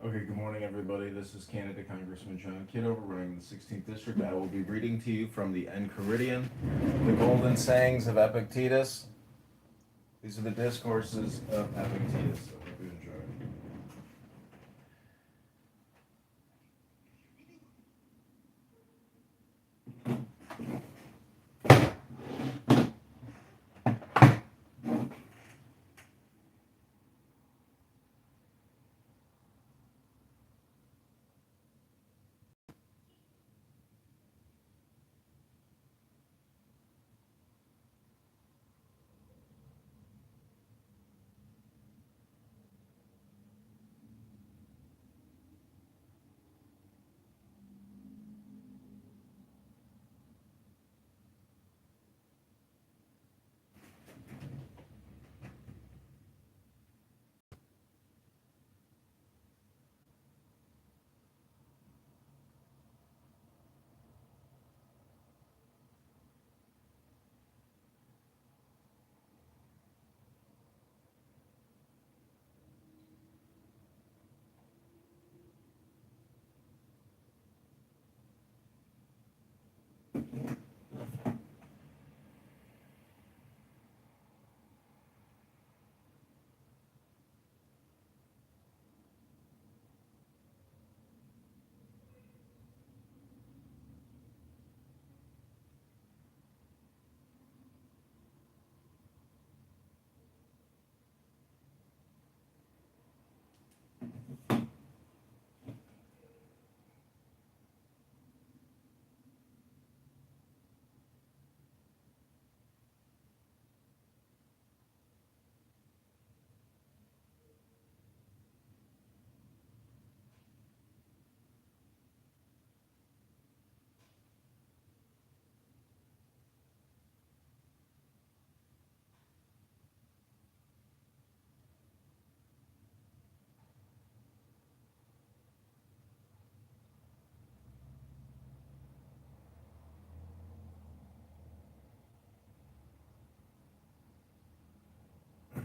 Okay, good morning, everybody. This is candidate Congressman John Kitover running the 16th District. I will be reading to you from the Enchiridion, the golden sayings of Epictetus. These are the discourses of Epictetus. I hope you enjoy.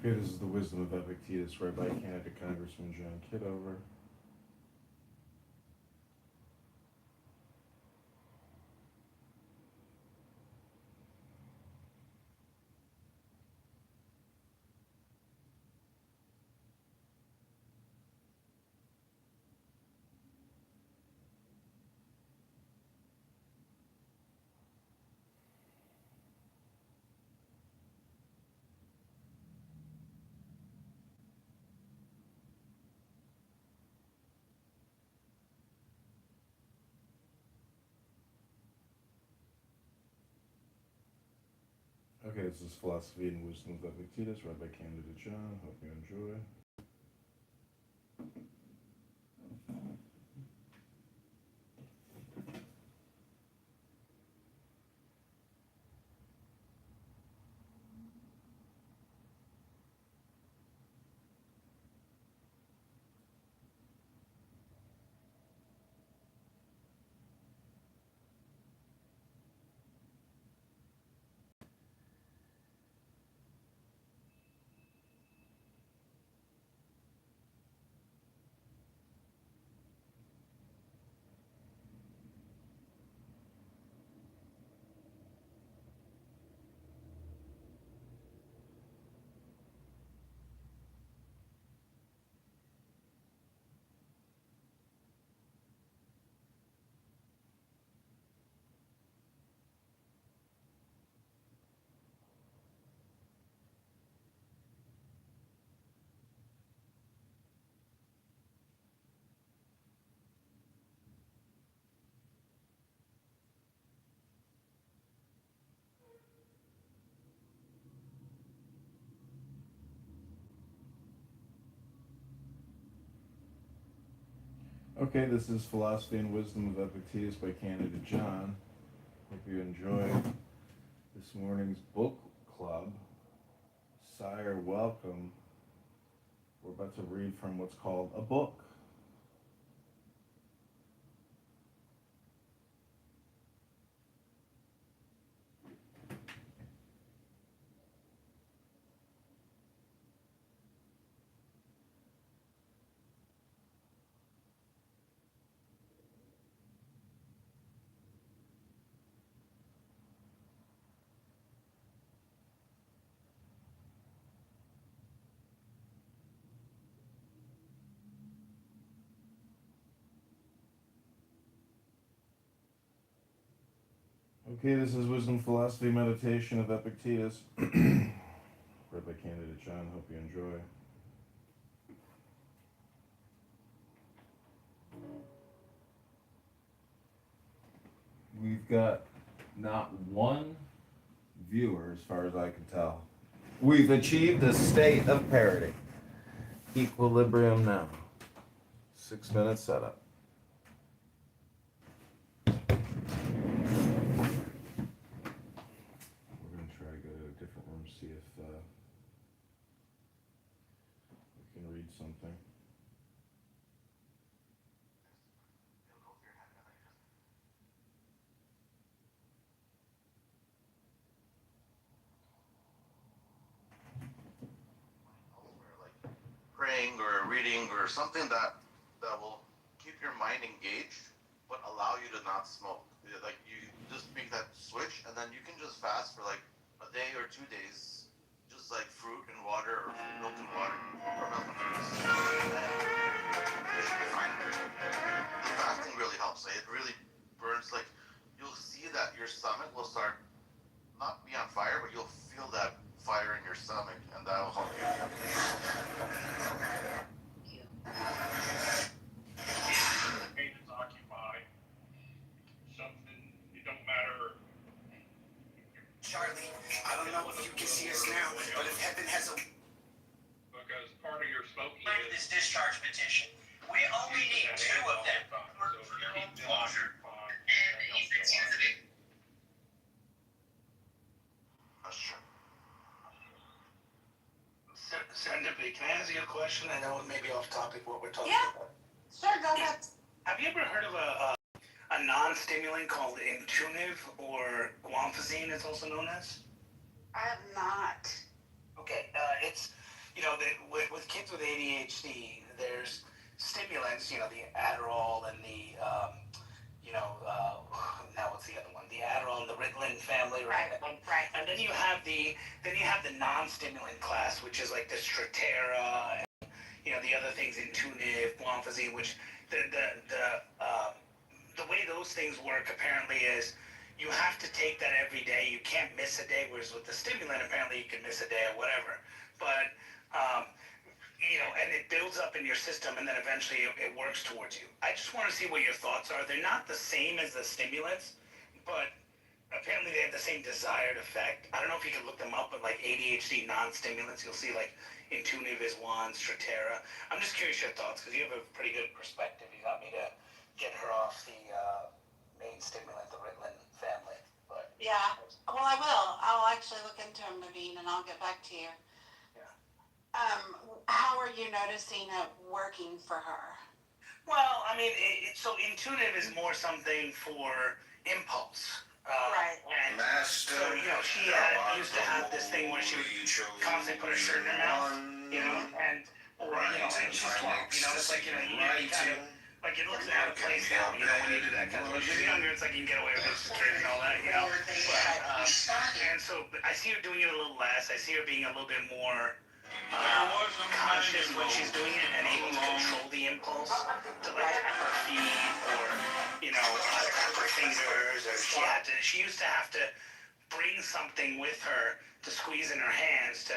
Okay, this is the wisdom of Epictetus read by candidate Congressman John Kitover. Okay, this is Philosophy and Wisdom of Epictetus read by candidate John. Hope you enjoy. Okay, this is Philosophy and Wisdom of Epictetus by candidate John. Hope you enjoy this morning's book club. Sire, welcome. We're about to read from what's called a book. Okay, this is Wisdom, Philosophy, Meditation of Epictetus. Read by candidate John. Hope you enjoy. We've got not one viewer, as far as I can tell. We've achieved a state of parity. Equilibrium now. 6-minute setup. We're going to try to go to a different room, see if we can read something. Praying or reading or something that will keep your mind engaged but allow you to not smoke. Like you just make that switch and then you can just fast for like a day or 2 days, just like fruit and water or milk and water or milk and fruits. You should be fine. The fasting really helps. It really burns, like you'll see that your stomach will start not be on fire, but you'll feel that fire in your stomach and that will help you. Charlie, I don't know if you can see us now, but if heaven has a... Because part of your smoking Like this discharge petition. We only need 2 of them. For your own pleasure. And he said she was a big... That's true. Serendipity, can I ask you a question? I know it may be off topic what we're talking about. Sure, go ahead. Have you ever heard of a non-stimulant called Intuniv, or guanfacine, it's also known as? I have not. Okay, it's, with kids with ADHD, there's stimulants, the Adderall and the, now what's the other one? The Adderall and the Ritalin family, right? Right. And then you have the non-stimulant class, which is like the Strattera, and, the other things, Intuniv, guanfacine, which the way those things work apparently is you have to take that every day. You can't miss a day, whereas with the stimulant, apparently you can miss a day or whatever. But, and it builds up in your system and then eventually it works towards you. I just want to see what your thoughts are. They're not the same as the stimulants, but apparently they have the same desired effect. I don't know if you can look them up, but like ADHD non-stimulants, you'll see like Intuniv is one, Strattera. I'm just curious your thoughts because you have a pretty good perspective. You got me to get her off the main stimulant, the Ritalin family. But Yeah. Well, I will. I'll actually look into them, Naveen, and I'll get back to you. Yeah. How are you noticing it working for her? Well, I mean, so Intuniv is more something for impulse. Right. And Master, so, she used to have this thing where she would constantly put her shirt in her mouth, and she's 12, it's like, you kind of, like, it looks out of place now, when you do that kind of, when she's younger, it's like you can get away with it, she's a kid and all that, but, and so, I see her doing it a little less, I see her being a little bit more conscious when she's doing it and able to control the impulse to like tap her feet or tap her fingers, or she used to have to bring something with her to squeeze in her hands to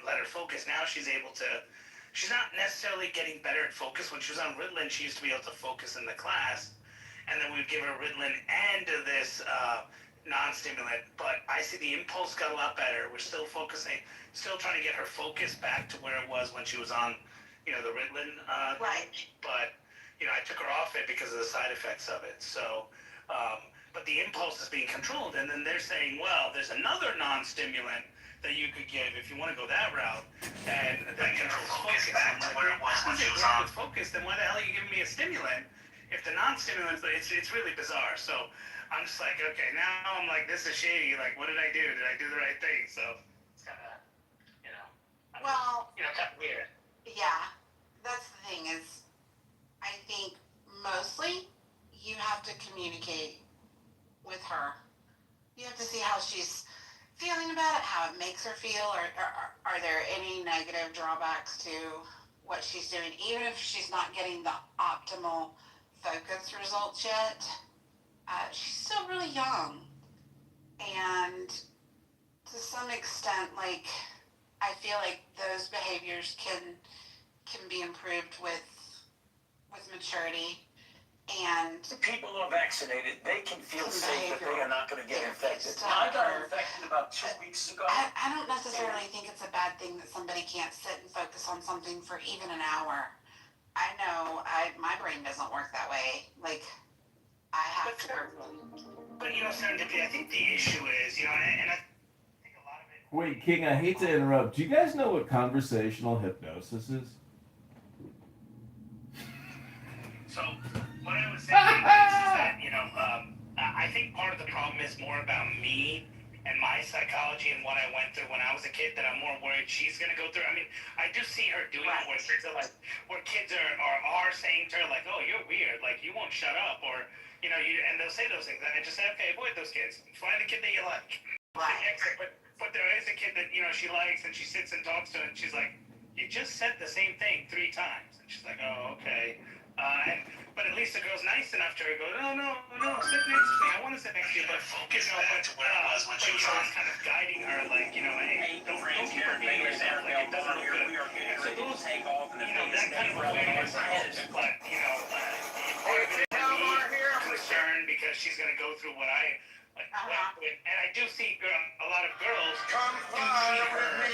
let her focus. Now she's not necessarily getting better at focus. When she was on Ritalin, she used to be able to focus in the class, and then we'd give her Ritalin and this non-stimulant, but I see the impulse got a lot better. We're still focusing, still trying to get her focus back to where it was when she was on, the Ritalin. Right. But, I took her off it because of the side effects of it. So, but the impulse is being controlled, and then they're saying, well, there's another non-stimulant that you could give if you want to go that route, and that controls focus back to where it was when she was on focus. Then why the hell are you giving me a stimulant if the non-stimulant? It's really bizarre. So I'm just like, okay, now I'm like, this is shady. Like, what did I do? Did I do the right thing? So it's kind of, kind of weird. Yeah, that's the thing is, I think mostly you have to communicate with her. You have to see how she's feeling about it, how it makes her feel, or are there any negative drawbacks to what she's doing, even if she's not getting the optimal focus results yet. she's still really young, and to some extent, like, I feel like those behaviors can be improved with maturity and People who are vaccinated, they can feel safe that they are not going to get infected. still I got occur. infected about 2 weeks ago. I don't necessarily think it's a bad thing that somebody can't sit and focus on something for even an hour. I know my brain doesn't work that way. Like, I have to work. But serendipity. I think the issue is, and I think a lot of it. Wait, King, I hate to interrupt. Do you guys know what conversational hypnosis is? So what I was saying is that I think part of the problem is more about me and my psychology and what I went through when I was a kid that I'm more worried she's gonna go through. I mean, I do see her doing it where kids are saying to her like, "Oh, you're weird. Like you won't shut up," or and they'll say those things, and I just say, "Okay, avoid those kids. Find a kid that you like." Right. But there is a kid that she likes, and she sits and talks to, and she's like, "You just said the same thing 3 times," and she's like, "Oh, okay." But at least the girl's nice enough to her. Go, no, sit next to me. I want to sit next to you. But Focus back to where it was when she was on. kind of guiding her, like, hey, don't keep repeating yourself. Like, it doesn't look good. So those, that kind of awareness helps. But part of it is me concerned because she's gonna go through what I went through. And I do see a lot of girls do see her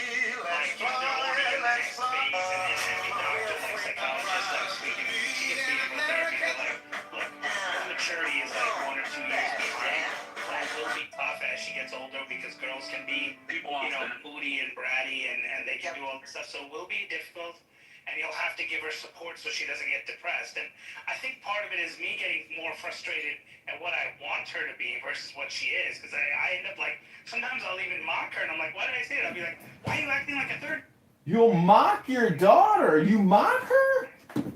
like they're already in the next phase, and every doctor, like psychologist, like speaking, she gets physical therapy. They're like, look, her maturity is like 1 or 2 years behind. That will be tough as she gets older because girls can be, moody and bratty, and they can do all this stuff. So it will be difficult. And you'll have to give her support so she doesn't get depressed. And I think part of it is me getting more frustrated at what I want her to be versus what she is. Because I end up like, sometimes I'll even mock her, and I'm like, why did I say that? I'll be like, why are you acting like a third? You'll mock your daughter? You mock her?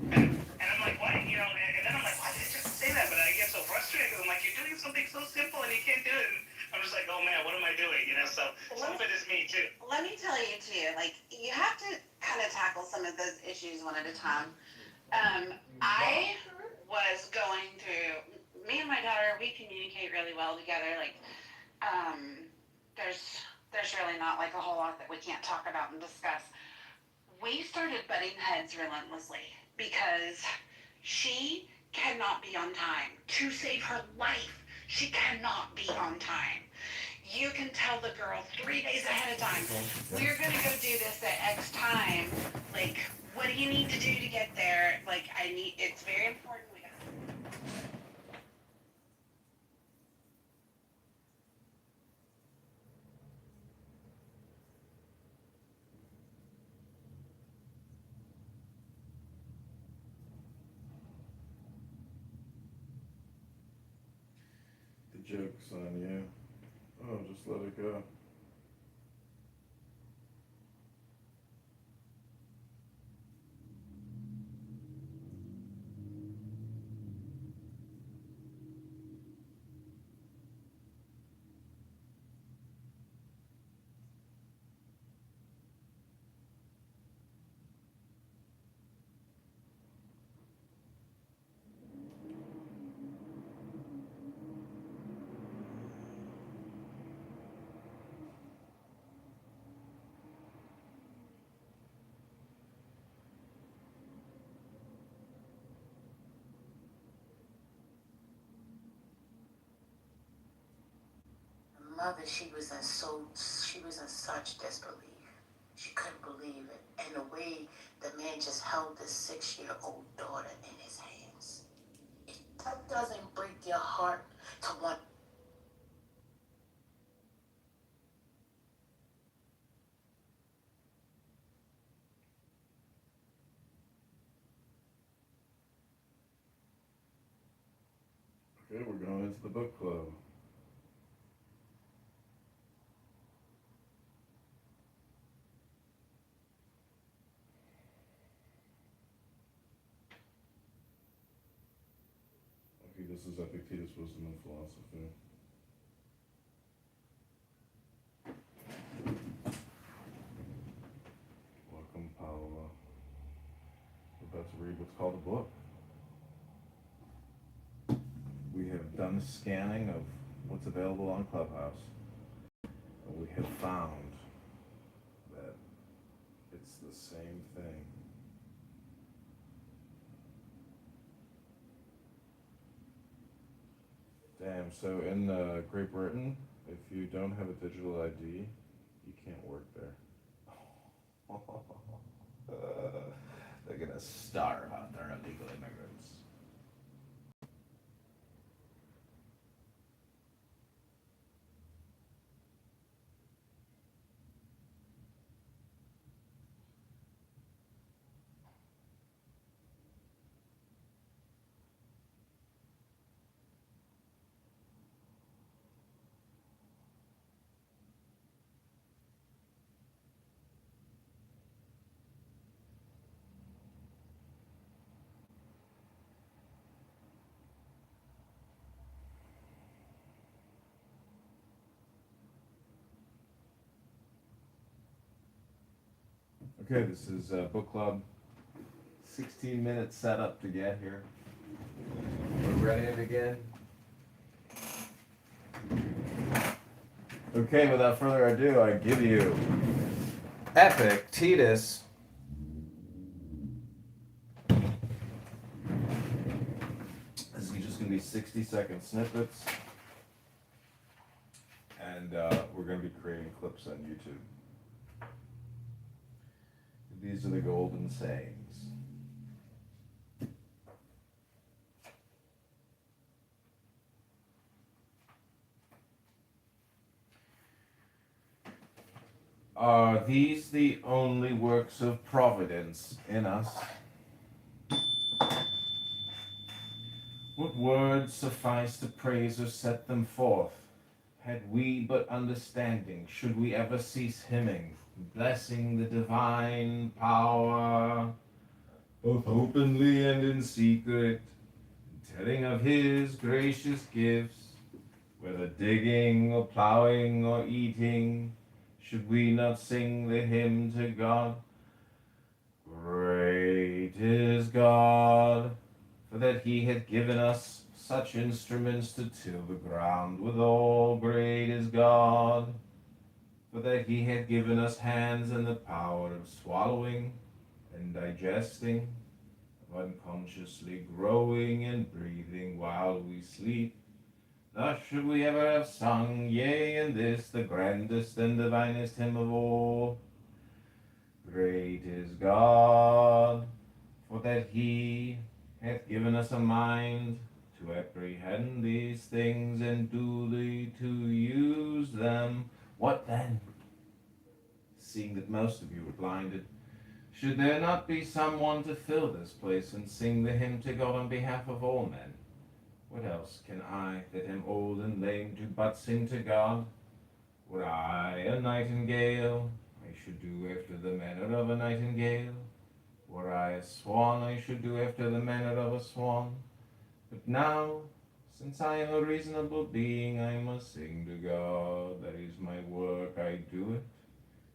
And I'm like, why? And then I'm like, why did I just say that? But I get so frustrated because I'm like, you're doing something so simple and you can't do it. And I'm just like, oh man, what am I doing? So some of it is me too. Let me tell you too, like, you have to kind of tackle some of those issues one at a time. I was going through, me and my daughter, we communicate really well together. Like, there's really not like a whole lot that we can't talk about and discuss. We started butting heads relentlessly because she cannot be on time. To save her life, she cannot be on time. You can tell the girl 3 days ahead of time, we're gonna go do this at X time. Like, what do you need to do to get there? Like, it's very important. We got. The joke's on you. Oh, just let it go. Mother, she was in such disbelief. She couldn't believe it. And the way the man just held this 6-year-old daughter in his hands. That doesn't break your heart to want. Okay, we're going into the book club. Okay, this is Epictetus' Wisdom and Philosophy. Welcome, Paola. We're about to read what's called a book. We have I've done a scanning of what's available on Clubhouse, and we have found that it's the same thing. Damn, so in Great Britain, if you don't have a digital ID, you can't work there. They're gonna starve out their illegal immigrants. Okay, this is book club. 16-minute setup to get here. We're ready to begin. Okay, without further ado, I give you Epictetus. This is just going to be 60-second snippets, and we're going to be creating clips on YouTube. These are the golden sayings. Are these the only works of providence in us? What words suffice to praise or set them forth? Had we but understanding, should we ever cease hymning, blessing the divine power, both openly and in secret, telling of his gracious gifts, whether digging or plowing or eating, should we not sing the hymn to God? Great is God, for that he hath given us such instruments to till the ground withal. Great is God, for that he hath given us hands and the power of swallowing and digesting, of unconsciously growing and breathing while we sleep. Thus should we ever have sung, yea, and this the grandest and divinest hymn of all. Great is God, for that he hath given us a mind to apprehend these things and duly to use them. What then? Seeing that most of you are blinded, should there not be someone to fill this place and sing the hymn to God on behalf of all men? What else can I, that am old and lame, do but sing to God? Were I a nightingale, I should do after the manner of a nightingale. Were I a swan, I should do after the manner of a swan. But now, since I am a reasonable being, I must sing to God. That is my work, I do it.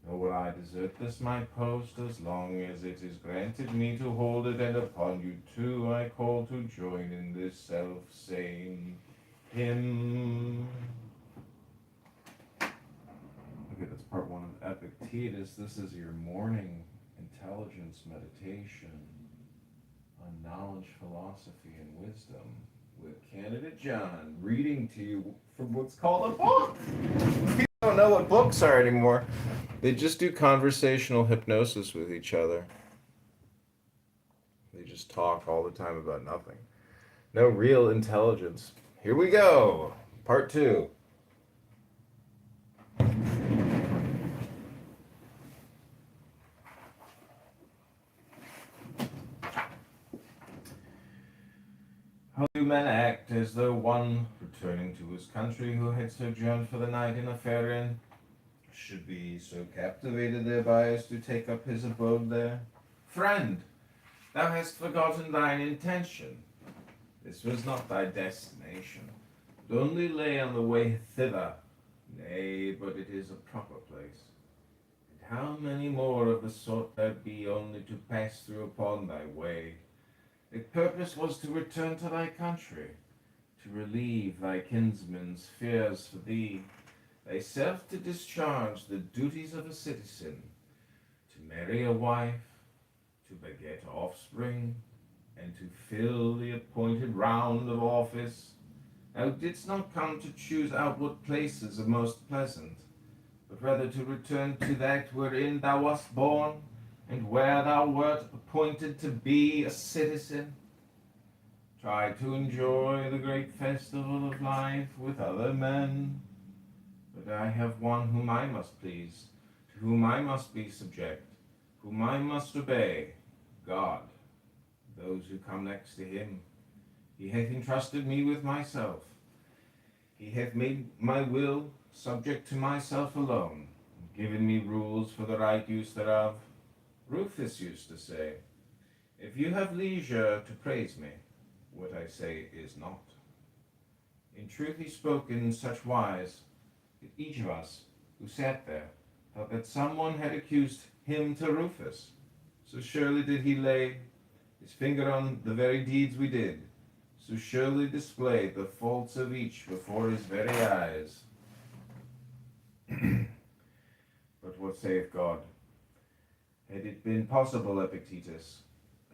Nor will I desert this my post, as long as it is granted me to hold it, and upon you too I call to join in this self-same hymn. Okay, that's part one of Epictetus. This is your morning intelligence meditation on knowledge, philosophy, and wisdom with Candidate John, reading to you from what's called a book. People don't know what books are anymore. They just do conversational hypnosis with each other. They just talk all the time about nothing. No real intelligence. Here we go. Part two. How do men act as though one, returning to his country, who had sojourned for the night in a fair inn, should be so captivated thereby as to take up his abode there? Friend, thou hast forgotten thine intention. This was not thy destination. It only lay on the way thither. Nay, but it is a proper place. And how many more of the sort there be only to pass through upon thy way? The purpose was to return to thy country, to relieve thy kinsmen's fears for thee, thyself to discharge the duties of a citizen, to marry a wife, to beget offspring, and to fill the appointed round of office. Thou didst not come to choose out what places are most pleasant, but rather to return to that wherein thou wast born, and where thou wert appointed to be a citizen. Try to enjoy the great festival of life with other men. But I have one whom I must please, to whom I must be subject, whom I must obey, God, those who come next to him. He hath entrusted me with myself. He hath made my will subject to myself alone, and given me rules for the right use thereof. Rufus used to say, if you have leisure to praise me, what I say is not. In truth he spoke in such wise that each of us who sat there thought that someone had accused him to Rufus. So surely did he lay his finger on the very deeds we did, so surely displayed the faults of each before his very eyes. But what saith God? Had it been possible, Epictetus,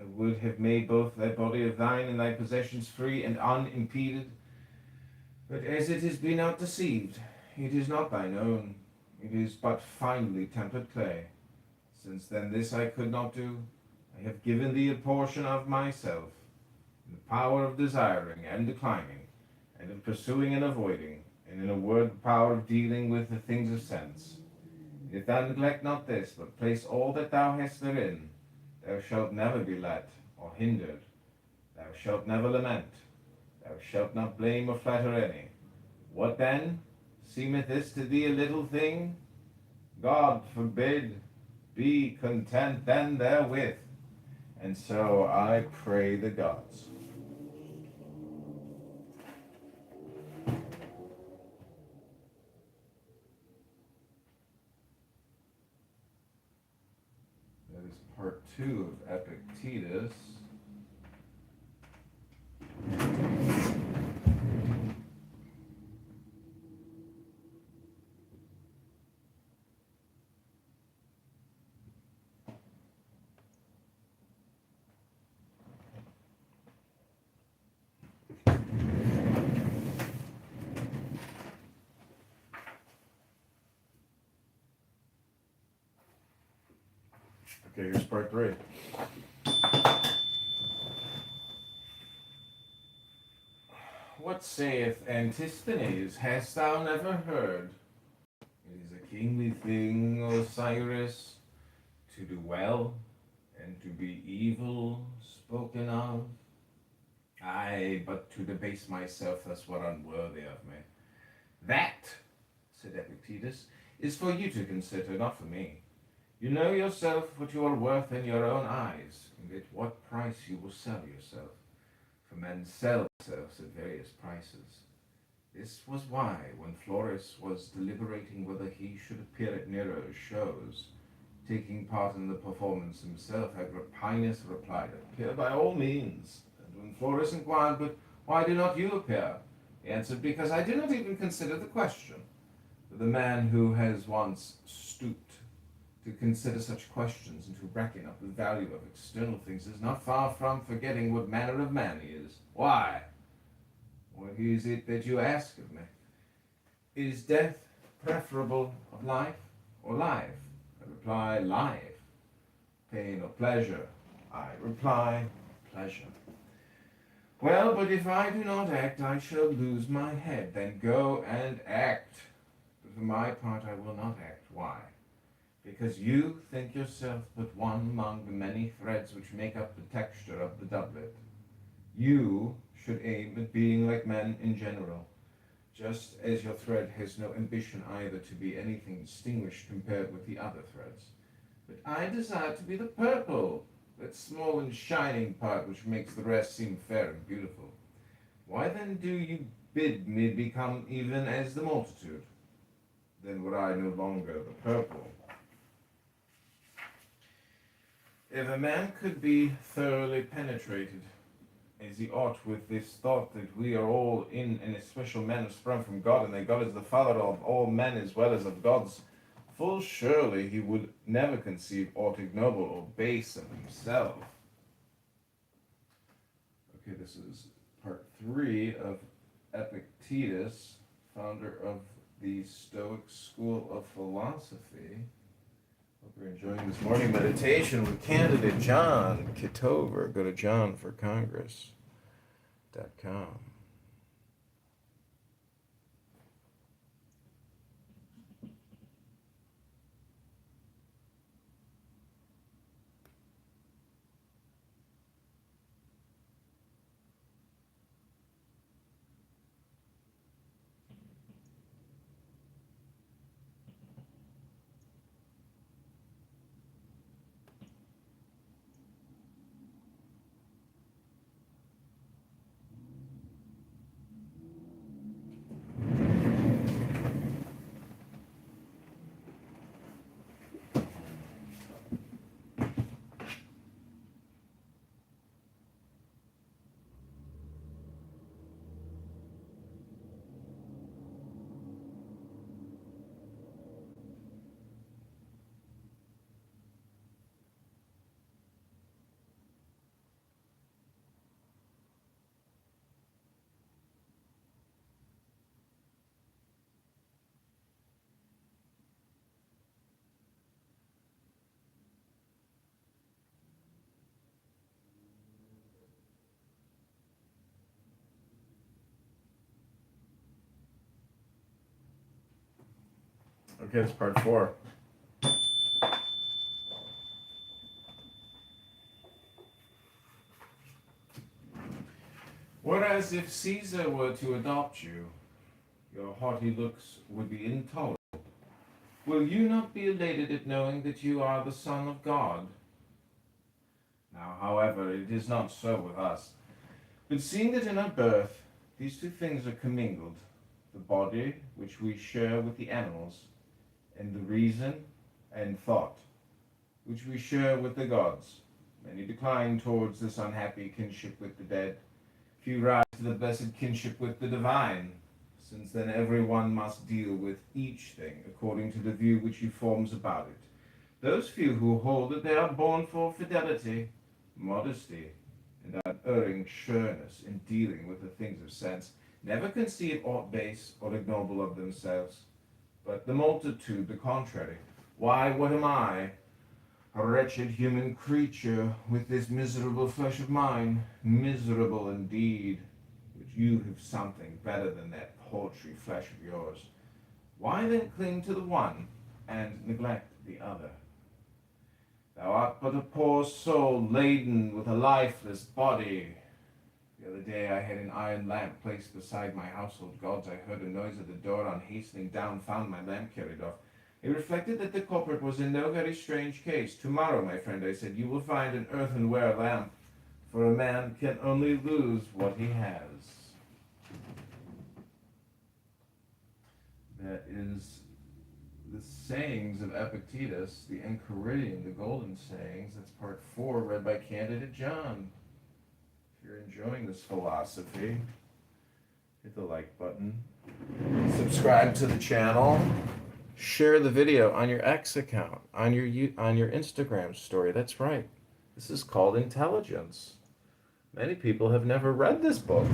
I would have made both thy body of thine and thy possessions free and unimpeded. But as it has been outdeceived, it is not thine own, it is but finely tempered clay. Since then this I could not do, I have given thee a portion of myself, in the power of desiring and declining, and of pursuing and avoiding, and in a word the power of dealing with the things of sense. If thou neglect not this, but place all that thou hast therein, thou shalt never be let or hindered. Thou shalt never lament. Thou shalt not blame or flatter any. What then? Seemeth this to thee a little thing? God forbid. Be content then therewith. And so I pray the gods. That is part 2 of Epictetus. Okay, here's part 3. What saith Antisthenes? Hast thou never heard? It is a kingly thing, Osiris, to do well and to be evil spoken of. Aye, but to debase myself thus were unworthy of me. That, said Epictetus, is for you to consider, not for me. You know yourself what you are worth in your own eyes, and at what price you will sell yourself. For men sell themselves at various prices. This was why, when Florus was deliberating whether he should appear at Nero's shows, taking part in the performance himself, Agrippinus replied, appear by all means. And when Florus inquired, but why do not you appear? He answered, because I do not even consider the question. For the man who has once stooped to consider such questions and to reckon up the value of external things is not far from forgetting what manner of man he is. Why? What is it that you ask of me? Is death preferable of life or life? I reply, life. Pain or pleasure? I reply, pleasure. Well, but if I do not act, I shall lose my head. Then go and act. But for my part, I will not act. Why? Because you think yourself but one among the many threads which make up the texture of the doublet. You should aim at being like men in general, just as your thread has no ambition either to be anything distinguished compared with the other threads. But I desire to be the purple, that small and shining part which makes the rest seem fair and beautiful. Why then do you bid me become even as the multitude? Then were I no longer the purple. If a man could be thoroughly penetrated as he ought, with this thought that we are all in a special manner sprung from God, and that God is the Father of all men as well as of gods, full surely he would never conceive aught ignoble or base of himself. Okay, this is part 3 of Epictetus, founder of the Stoic school of philosophy. Hope you're enjoying this morning meditation with candidate John Kitover. Go to johnforcongress.com. Okay, it's part 4. Whereas if Caesar were to adopt you, your haughty looks would be intolerable. Will you not be elated at knowing that you are the Son of God? Now, however, it is not so with us. But seeing that in our birth these two things are commingled, the body which we share with the animals, and the reason and thought which we share with the gods, many decline towards this unhappy kinship with the dead, few rise to the blessed kinship with the divine, since then every one must deal with each thing according to the view which he forms about it. Those few who hold that they are born for fidelity, modesty, and unerring sureness in dealing with the things of sense, never conceive aught base or ignoble of themselves. But the multitude, the contrary. Why, what am I? A wretched human creature with this miserable flesh of mine, miserable indeed, but you have something better than that paltry flesh of yours. Why then cling to the one and neglect the other? Thou art but a poor soul laden with a lifeless body. The other day I had an iron lamp placed beside my household gods. I heard a noise at the door. On hastening down, found my lamp carried off. It reflected that the culprit was in no very strange case. Tomorrow, my friend, I said, you will find an earthenware lamp, for a man can only lose what he has. That is the sayings of Epictetus, the Enchiridion, the golden sayings. That's part 4, read by candidate John. If you're enjoying this philosophy, hit the like button, subscribe to the channel, share the video on your X account, on your Instagram story. That's right. This is called intelligence. Many people have never read this book.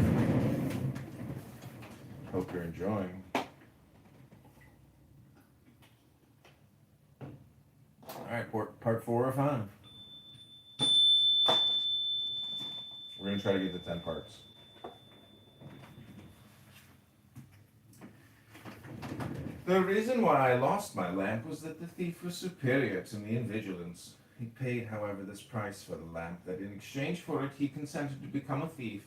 Hope you're enjoying. All right, part 4 or 5. We're going to try to get to 10 parts. The reason why I lost my lamp was that the thief was superior to me in vigilance. He paid, however, this price for the lamp, that in exchange for it he consented to become a thief,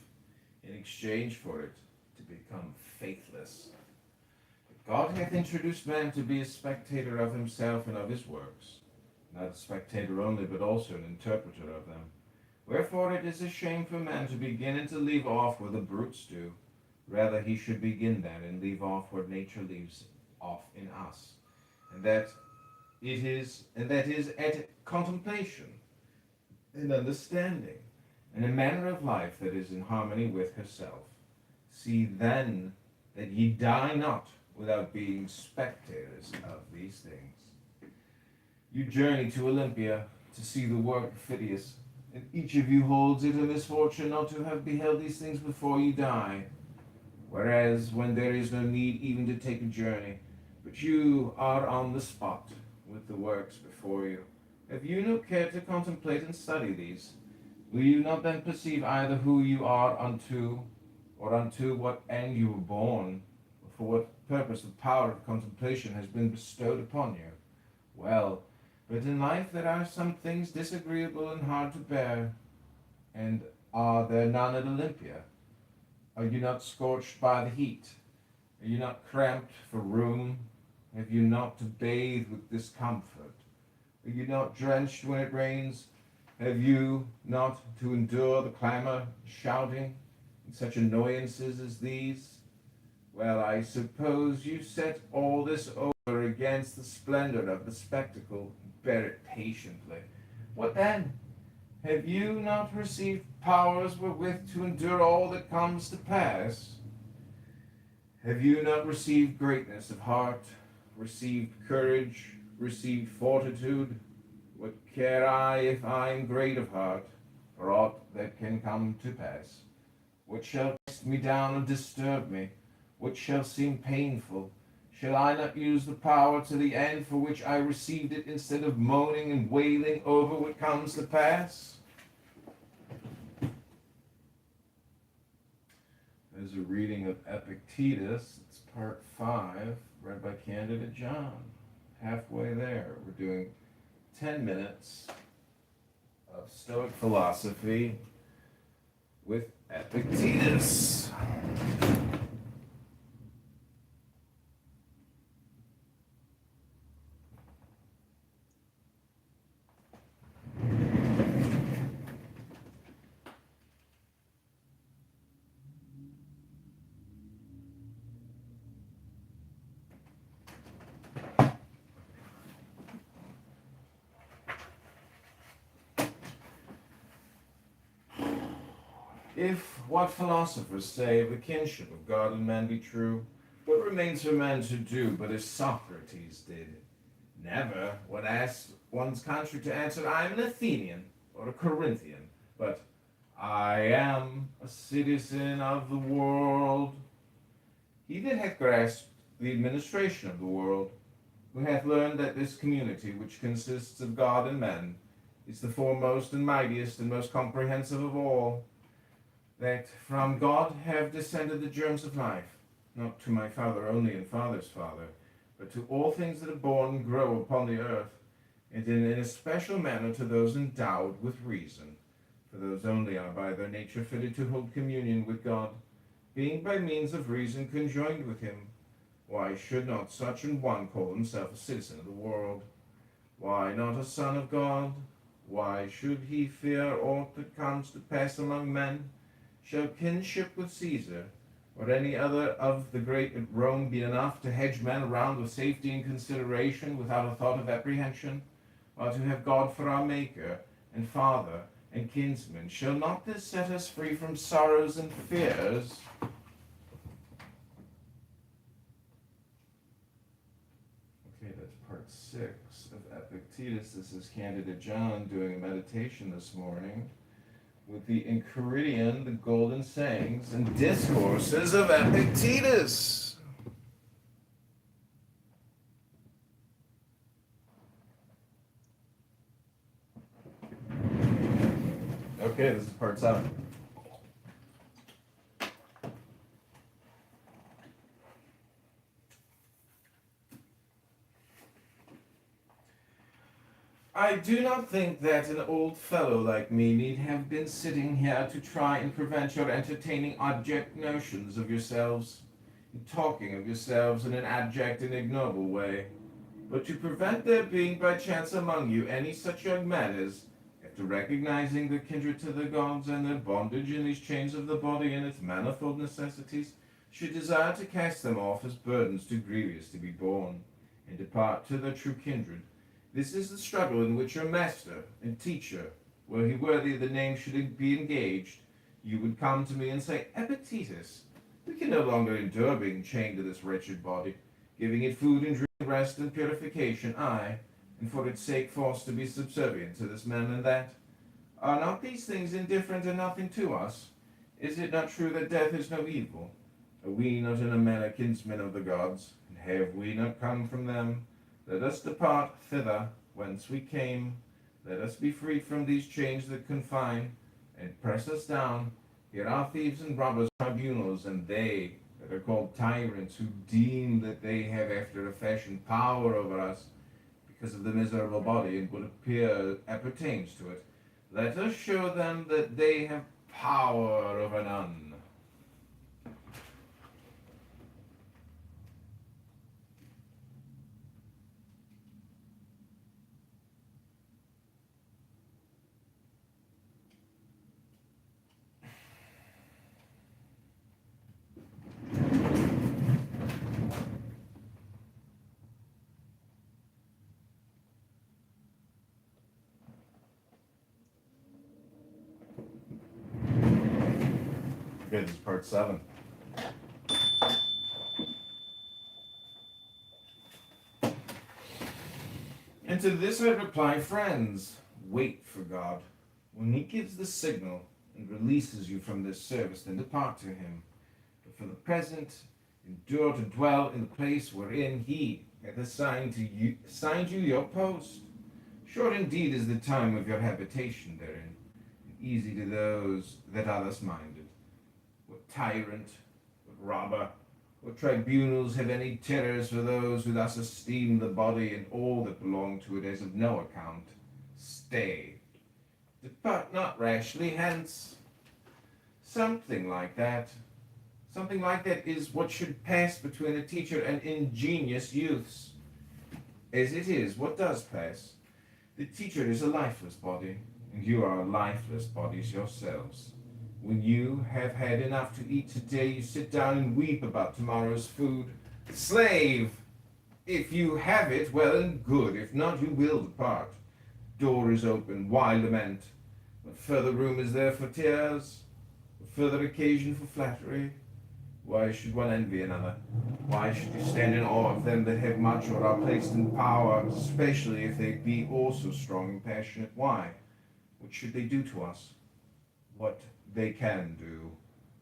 in exchange for it to become faithless. But God hath introduced man to be a spectator of himself and of his works, not a spectator only, but also an interpreter of them. Wherefore it is a shame for man to begin and to leave off where the brutes do. Rather he should begin then and leave off where nature leaves off in us, and that is at contemplation and understanding, and a manner of life that is in harmony with herself. See then that ye die not without being spectators of these things. You journey to Olympia to see the work of Phidias, and each of you holds it a misfortune not to have beheld these things before you die. Whereas when there is no need even to take a journey, but you are on the spot with the works before you, have you no care to contemplate and study these? Will you not then perceive either who you are unto, or unto what end you were born, or for what purpose the power of contemplation has been bestowed upon you? Well, but in life there are some things disagreeable and hard to bear, and are there none at Olympia? Are you not scorched by the heat? Are you not cramped for room? Have you not to bathe with discomfort? Are you not drenched when it rains? Have you not to endure the clamor, shouting, and such annoyances as these? Well, I suppose you set all this over against the splendor of the spectacle, and bear it patiently. What then? Have you not received powers wherewith to endure all that comes to pass? Have you not received greatness of heart, received courage, received fortitude? What care I if I am great of heart, or aught that can come to pass? What shall cast me down and disturb me? What shall seem painful? Shall I not use the power to the end for which I received it, instead of moaning and wailing over what comes to pass? There's a reading of Epictetus. It's part 5, read by Candidate John. Halfway there. We're doing 10 minutes of Stoic philosophy with Epictetus. If what philosophers say of the kinship of God and man be true, what remains for man to do but as Socrates did? Never, when asked one's country, to answer, I am an Athenian or a Corinthian, but I am a citizen of the world. He that hath grasped the administration of the world, who hath learned that this community, which consists of God and men, is the foremost and mightiest and most comprehensive of all, that from God have descended the germs of life, not to my father only and father's father, but to all things that are born and grow upon the earth, and in a special manner to those endowed with reason, for those only are by their nature fitted to hold communion with God, being by means of reason conjoined with him. Why should not such an one call himself a citizen of the world? Why not a son of God? Why should he fear aught that comes to pass among men? Shall kinship with Caesar, or any other of the great at Rome, be enough to hedge men around with safety and consideration, without a thought of apprehension? While to have God for our Maker, and Father, and kinsman, shall not this set us free from sorrows and fears? Okay, that's part 6 of Epictetus. This is Candidate John doing a meditation this morning with the Enchiridion, the golden sayings and discourses of Epictetus. Okay, this is part 7. I do not think that an old fellow like me need have been sitting here to try and prevent your entertaining abject notions of yourselves, and talking of yourselves in an abject and ignoble way, but to prevent there being by chance among you any such young men as, after recognizing their kindred to the gods and their bondage in these chains of the body and its manifold necessities, should desire to cast them off as burdens too grievous to be borne, and depart to their true kindred. This is the struggle in which your master and teacher were he worthy of the name should be engaged, you would come to me and say, Epictetus, we can no longer endure being chained to this wretched body, giving it food and drink, rest and purification, aye, and for its sake forced to be subservient to this man and that. Are not these things indifferent and nothing to us? Is it not true that death is no evil? Are we not in a manner kinsmen of the gods, and have we not come from them? Let us depart thither whence we came. Let us be freed from these chains that confine and press us down. Here are thieves and robbers, tribunals, and they that are called tyrants, who deem that they have after a fashion power over us because of the miserable body and what appertains to it. Let us show them that they have power over none. Okay, this is part 7. And to this I reply, friends, wait for God. When he gives the signal and releases you from this service, then depart to him. But for the present, endure to dwell in the place wherein he hath assigned you your post. Short indeed is the time of your habitation therein, and easy to those that are thus minded. What tyrant, what robber, what tribunals have any terrors for those who thus esteem the body and all that belong to it as of no account? Stay, depart not rashly hence. Something like that is what should pass between a teacher and ingenious youths. As it is, what does pass? The teacher is a lifeless body, and you are lifeless bodies yourselves. When you have had enough to eat today, you sit down and weep about tomorrow's food. Slave! If you have it, well and good. If not, you will depart. Door is open. Why lament? What further room is there for tears? What further occasion for flattery? Why should one envy another? Why should you stand in awe of them that have much or are placed in power, especially if they be also strong and passionate? Why? What should they do to us? What they can do,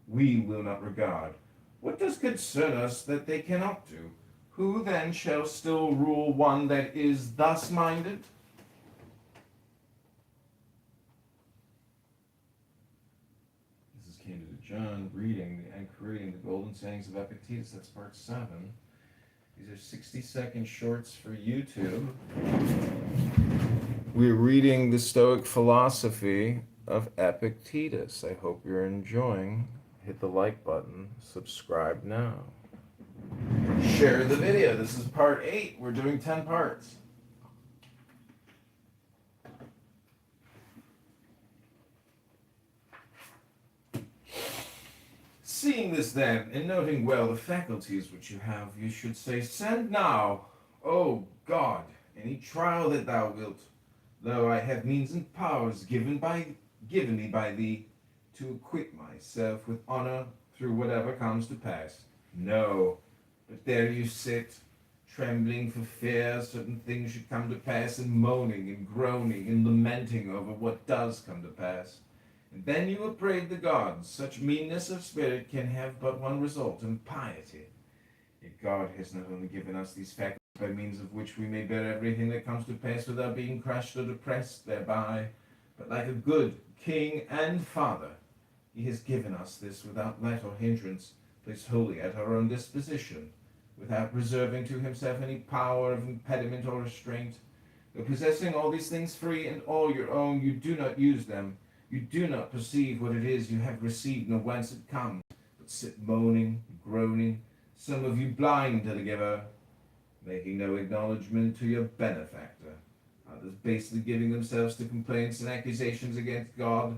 we will not regard. What does concern us that they cannot do? Who then shall still rule one that is thus minded? This is Candidate John reading and creating the Golden Sayings of Epictetus. That's part 7. These are 60-second shorts for YouTube. We're reading the Stoic philosophy of Epictetus. I hope you're enjoying. Hit the like button. Subscribe now. Share the video. This is part 8. We're doing 10 parts. Seeing this then, and noting well the faculties which you have, you should say, send now, O God, any trial that thou wilt. Lo, I have means and powers given me by thee, to acquit myself with honor through whatever comes to pass. No, but there you sit, trembling for fear certain things should come to pass, and moaning and groaning and lamenting over what does come to pass. And then you upbraid the gods. Such meanness of spirit can have but one result, impiety. Yet God has not only given us these faculties by means of which we may bear everything that comes to pass without being crushed or depressed thereby, but like a good king and father, he has given us this without let or hindrance, placed wholly at our own disposition, without reserving to himself any power of impediment or restraint. Though possessing all these things free and all your own, you do not use them. You do not perceive what it is you have received, nor whence it comes, but sit moaning, groaning, some of you blind to the giver, making no acknowledgment to your benefactor, others basely giving themselves to complaints and accusations against God.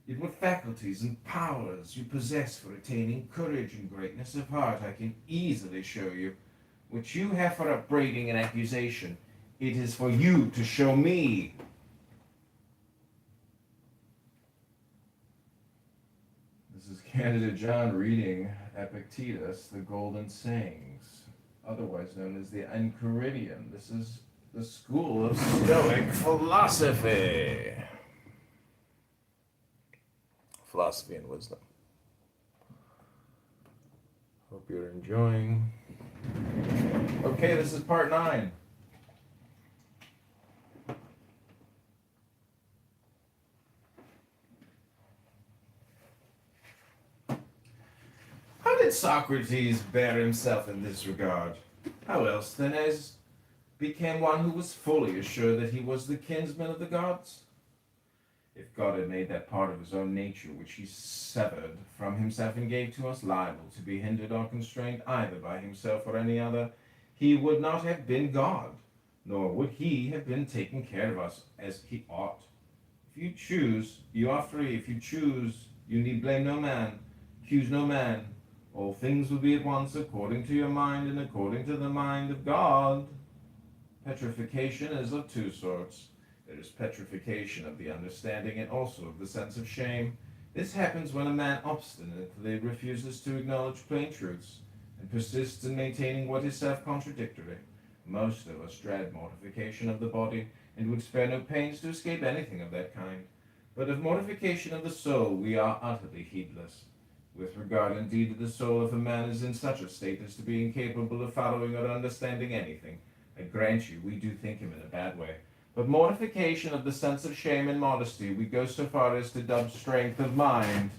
Yet what faculties and powers you possess for attaining courage and greatness of heart, I can easily show you. What you have for upbraiding and accusation, it is for you to show me. Candidate John reading Epictetus, the Golden Sayings, otherwise known as the Enchiridion. This is the school of Stoic philosophy. Philosophy and wisdom. Hope you're enjoying. Okay, this is part 9. How did Socrates bear himself in this regard? How else then as became one who was fully assured that he was the kinsman of the gods? If God had made that part of his own nature which he severed from himself and gave to us liable to be hindered or constrained either by himself or any other, he would not have been God, nor would he have been taking care of us as he ought. If you choose, you are free. If you choose, you need blame no man, accuse no man. All things will be at once according to your mind and according to the mind of God. Petrification is of 2 sorts. There is petrification of the understanding and also of the sense of shame. This happens when a man obstinately refuses to acknowledge plain truths and persists in maintaining what is self-contradictory. Most of us dread mortification of the body and would spare no pains to escape anything of that kind. But of mortification of the soul we are utterly heedless. With regard indeed to the soul, if a man is in such a state as to be incapable of following or understanding anything, I grant you we do think him in a bad way. But mortification of the sense of shame and modesty we go so far as to dub strength of mind.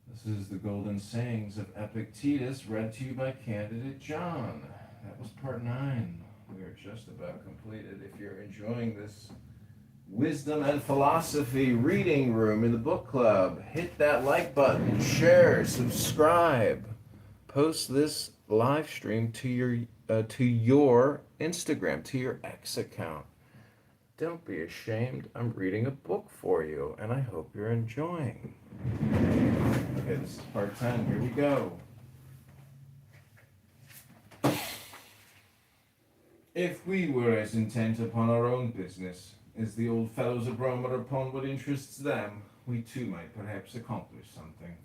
This is the Golden Sayings of Epictetus, read to you by Candidate John. That was part 9. We are just about completed. If you're enjoying this Wisdom and Philosophy reading room in the book club, hit that like button, share, subscribe, post this live stream to your Instagram, to your X account. Don't be ashamed. I'm reading a book for you, and I hope you're enjoying. Okay, this is part 10. Here we go. If we were as intent upon our own business as the old fellows of Rome are upon what interests them, we too might perhaps accomplish something.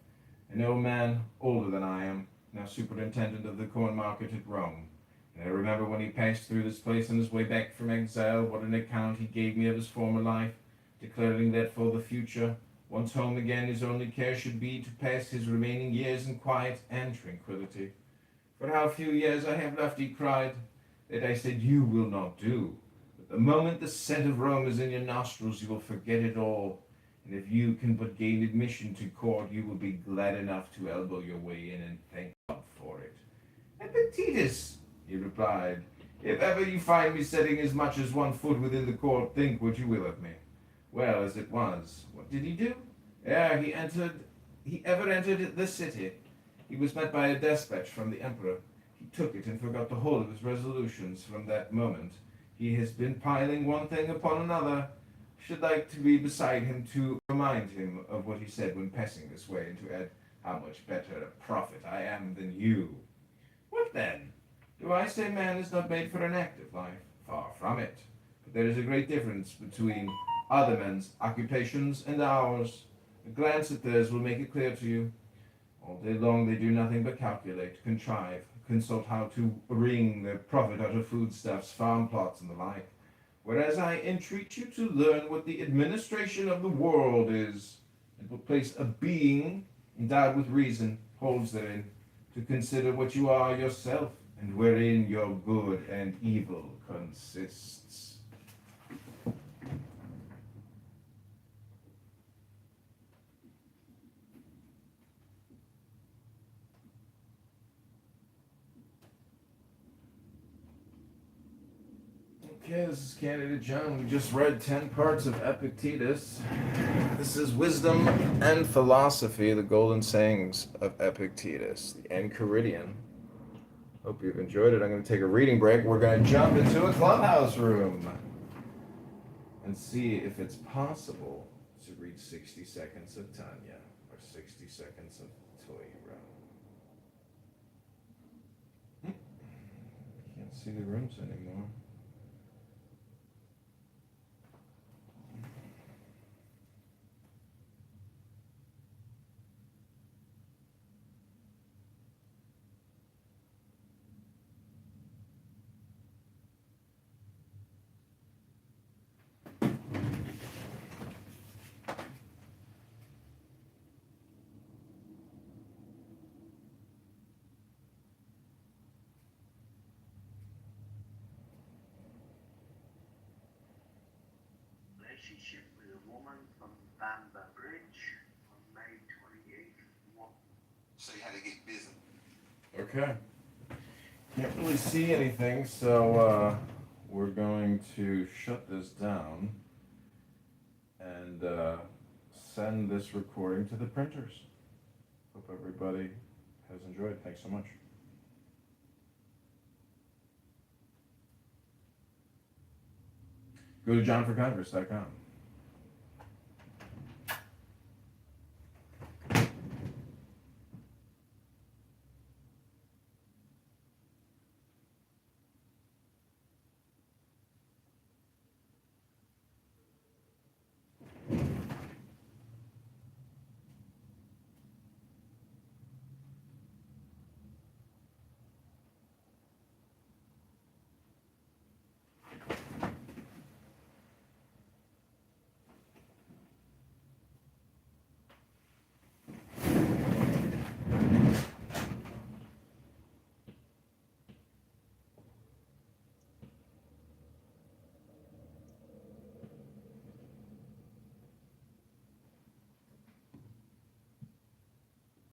An old man, older than I am, now superintendent of the corn market at Rome, and I remember when he passed through this place on his way back from exile, what an account he gave me of his former life, declaring that for the future, once home again, his only care should be to pass his remaining years in quiet and tranquillity. For how few years I have left, he cried, that I said you will not do. But the moment the scent of Rome is in your nostrils, you will forget it all. And if you can but gain admission to court, you will be glad enough to elbow your way in and thank God for it. Epictetus, he replied, if ever you find me setting as much as 1 foot within the court, think what you will of me. Well, as it was, what did he do? Ere he ever entered the city, he was met by a despatch from the emperor. He took it and forgot the whole of his resolutions. From that moment, he has been piling one thing upon another. Should like to be beside him to remind him of what he said when passing this way, and to add how much better a prophet I am than you. What then? Do I say man is not made for an active life? Far from it. But there is a great difference between other men's occupations and ours. A glance at theirs will make it clear to you. All day long they do nothing but calculate, contrive, consult how to wring their profit out of foodstuffs, farm plots, and the like. Whereas I entreat you to learn what the administration of the world is, and what place a being endowed with reason holds therein, to consider what you are yourself, and wherein your good and evil consists. Okay, this is Candidate John. We just read 10 parts of Epictetus. This is Wisdom and Philosophy, the Golden Sayings of Epictetus, the Enchiridion. Hope you've enjoyed it. I'm going to take a reading break. We're going to jump into a clubhouse room and see if it's possible to read 60 Seconds of Tanya or 60 Seconds of Toira. Can't see the rooms anymore. relationship with a woman from Bamba Bridge on May 28th. Show you how to get busy. Okay. Can't really see anything, so we're going to shut this down and send this recording to the printers. Hope everybody has enjoyed. Thanks so much. Go to johnforcongress.com.